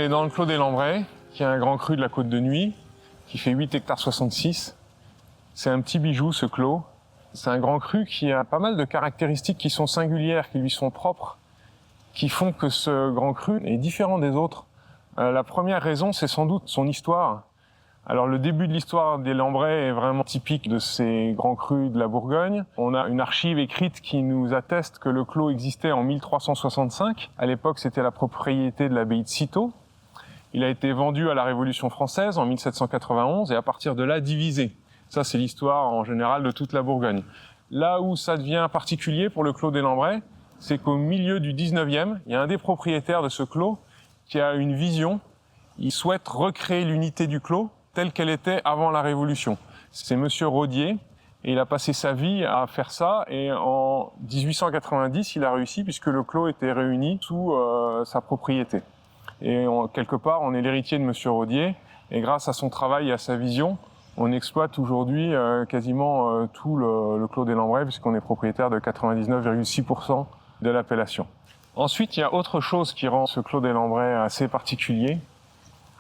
est dans le Clos des Lambrais, qui est un grand cru de la Côte de Nuits, qui fait 8 hectares 66. C'est un petit bijou, ce clos. C'est un grand cru qui a pas mal de caractéristiques qui sont singulières, qui lui sont propres, qui font que ce grand cru est différent des autres. La première raison, c'est sans doute son histoire. Alors le début de l'histoire des Lambrais est vraiment typique de ces grands crus de la Bourgogne. On a une archive écrite qui nous atteste que le clos existait en 1365. À l'époque, c'était la propriété de l'abbaye de Cîteaux. Il a été vendu à la Révolution française en 1791 et à partir de là divisé. Ça, c'est l'histoire en général de toute la Bourgogne. Là où ça devient particulier pour le clos des Lambrais, c'est qu'au milieu du 19e, il y a un des propriétaires de ce clos qui a une vision. Il souhaite recréer l'unité du clos telle qu'elle était avant la Révolution. C'est Monsieur Rodier, et il a passé sa vie à faire ça, et en 1890, il a réussi puisque le clos était réuni sous sa propriété. Et quelque part, on est l'héritier de Monsieur Rodier, et grâce à son travail et à sa vision, on exploite aujourd'hui quasiment tout le Clos des Lambrais, puisqu'on est propriétaire de 99,6% de l'appellation. Ensuite, il y a autre chose qui rend ce Clos des Lambrais assez particulier.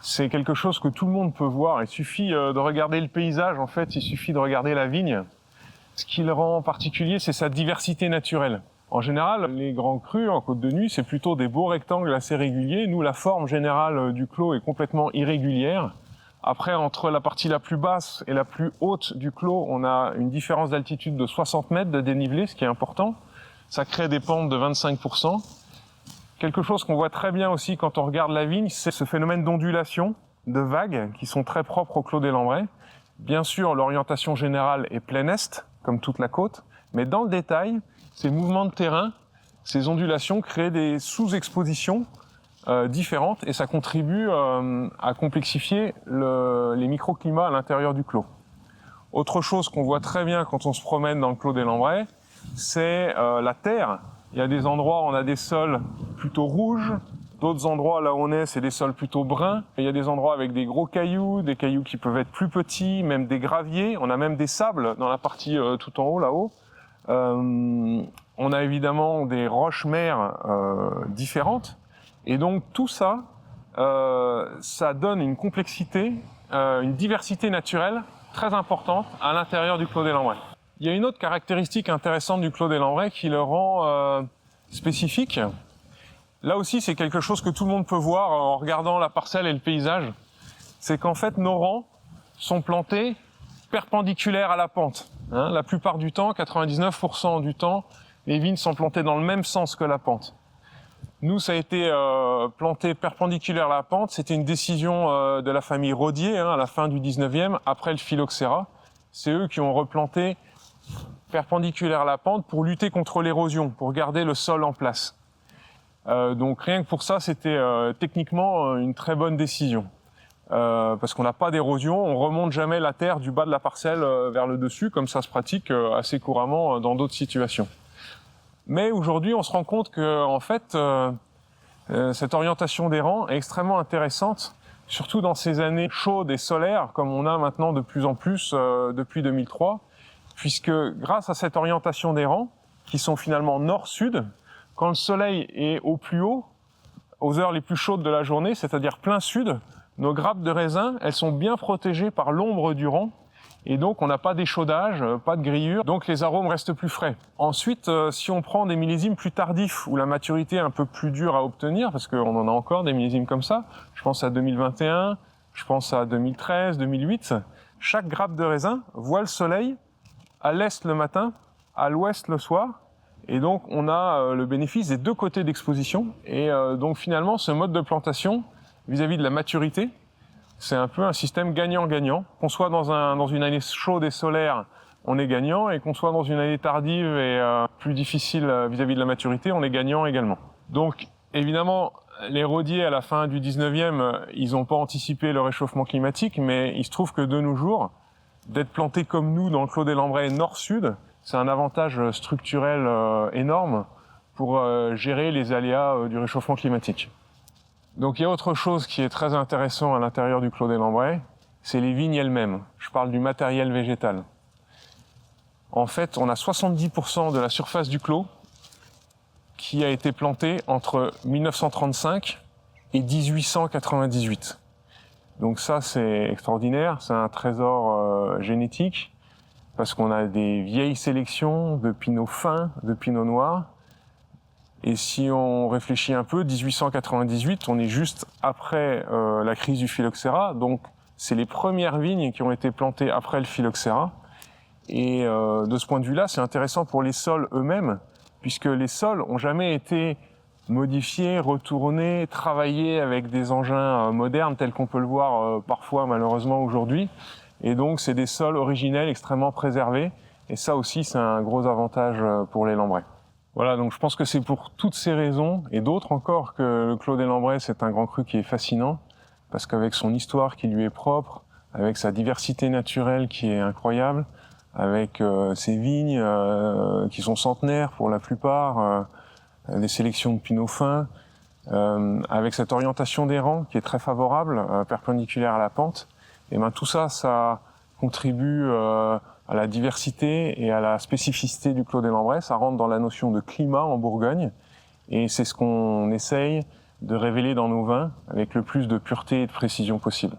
C'est quelque chose que tout le monde peut voir. Il suffit de regarder le paysage, en fait, il suffit de regarder la vigne. Ce qui le rend particulier, c'est sa diversité naturelle. En général, les grands crus en Côte de Nuits, c'est plutôt des beaux rectangles assez réguliers. Nous, la forme générale du clos est complètement irrégulière. Après, entre la partie la plus basse et la plus haute du clos, on a une différence d'altitude de 60 mètres de dénivelé, ce qui est important. Ça crée des pentes de 25%. Quelque chose qu'on voit très bien aussi quand on regarde la vigne, c'est ce phénomène d'ondulation, de vagues, qui sont très propres au Clos des Lambrais. Bien sûr, l'orientation générale est plein est, comme toute la côte, mais dans le détail, ces mouvements de terrain, ces ondulations créent des sous-expositions différentes, et ça contribue à complexifier les microclimats à l'intérieur du clos. Autre chose qu'on voit très bien quand on se promène dans le Clos des Lambrais, c'est la terre. Il y a des endroits où on a des sols plutôt rouges, d'autres endroits là où on est, c'est des sols plutôt bruns. Il y a des endroits avec des gros cailloux, des cailloux qui peuvent être plus petits, même des graviers. On a même des sables dans la partie tout en haut, là-haut. On a évidemment des roches-mères différentes. Et donc tout ça, ça donne une complexité, une diversité naturelle très importante à l'intérieur du Clos des Lambrais. Il y a une autre caractéristique intéressante du Clos des Lambrais qui le rend spécifique. Là aussi, c'est quelque chose que tout le monde peut voir en regardant la parcelle et le paysage. C'est qu'en fait, nos rangs sont plantés perpendiculaires à la pente. La plupart du temps, 99% du temps, les vignes sont plantées dans le même sens que la pente. Nous, ça a été planté perpendiculaire à la pente. C'était une décision de la famille Rodier à la fin du 19e, après le phylloxéra. C'est eux qui ont replanté perpendiculaire à la pente pour lutter contre l'érosion, pour garder le sol en place. Donc rien que pour ça, c'était techniquement une très bonne décision. Parce qu'on n'a pas d'érosion, on remonte jamais la terre du bas de la parcelle vers le dessus, comme ça se pratique assez couramment dans d'autres situations. Mais aujourd'hui, on se rend compte que en fait, cette orientation des rangs est extrêmement intéressante, surtout dans ces années chaudes et solaires, comme on a maintenant de plus en plus depuis 2003, puisque grâce à cette orientation des rangs, qui sont finalement nord-sud, quand le soleil est au plus haut, aux heures les plus chaudes de la journée, c'est-à-dire plein sud, nos grappes de raisin, elles sont bien protégées par l'ombre du rang, et donc on n'a pas d'échaudage, pas de grillure, donc les arômes restent plus frais. Ensuite, si on prend des millésimes plus tardifs, où la maturité est un peu plus dure à obtenir, parce qu'on en a encore des millésimes comme ça, je pense à 2021, je pense à 2013, 2008, chaque grappe de raisin voit le soleil à l'est le matin, à l'ouest le soir, et donc on a le bénéfice des deux côtés d'exposition, et donc finalement ce mode de plantation, vis-à-vis de la maturité, c'est un peu un système gagnant-gagnant. Qu'on soit dans une année chaude et solaire, on est gagnant, et qu'on soit dans une année tardive et plus difficile vis-à-vis de la maturité, on est gagnant également. Donc évidemment, les Rodiers à la fin du 19e, ils n'ont pas anticipé le réchauffement climatique, mais il se trouve que de nos jours, d'être plantés comme nous dans le Clos des Lambrais nord-sud, c'est un avantage structurel énorme pour gérer les aléas du réchauffement climatique. Donc il y a autre chose qui est très intéressant à l'intérieur du Clos des Lambrais, c'est les vignes elles-mêmes. Je parle du matériel végétal. En fait, on a 70% de la surface du clos qui a été plantée entre 1935 et 1898. Donc ça, c'est extraordinaire, c'est un trésor génétique, parce qu'on a des vieilles sélections de pinots fins, de pinots noirs. Et si on réfléchit un peu, 1898, on est juste après la crise du phylloxéra, donc c'est les premières vignes qui ont été plantées après le phylloxéra. Et de ce point de vue-là, c'est intéressant pour les sols eux-mêmes, puisque les sols ont jamais été modifiés, retournés, travaillés avec des engins modernes tels qu'on peut le voir parfois malheureusement aujourd'hui. Et donc c'est des sols originels extrêmement préservés. Et ça aussi, c'est un gros avantage pour les Lambrais. Voilà, donc je pense que c'est pour toutes ces raisons, et d'autres encore, que le Clos des Lambrais, c'est un grand cru qui est fascinant, parce qu'avec son histoire qui lui est propre, avec sa diversité naturelle qui est incroyable, avec ses vignes qui sont centenaires pour la plupart, des sélections de pinots fins, avec cette orientation des rangs qui est très favorable, perpendiculaire à la pente, et ben tout ça, ça contribue à la diversité et à la spécificité du Clos des Lambrais. Ça rentre dans la notion de climat en Bourgogne, et c'est ce qu'on essaye de révéler dans nos vins avec le plus de pureté et de précision possible.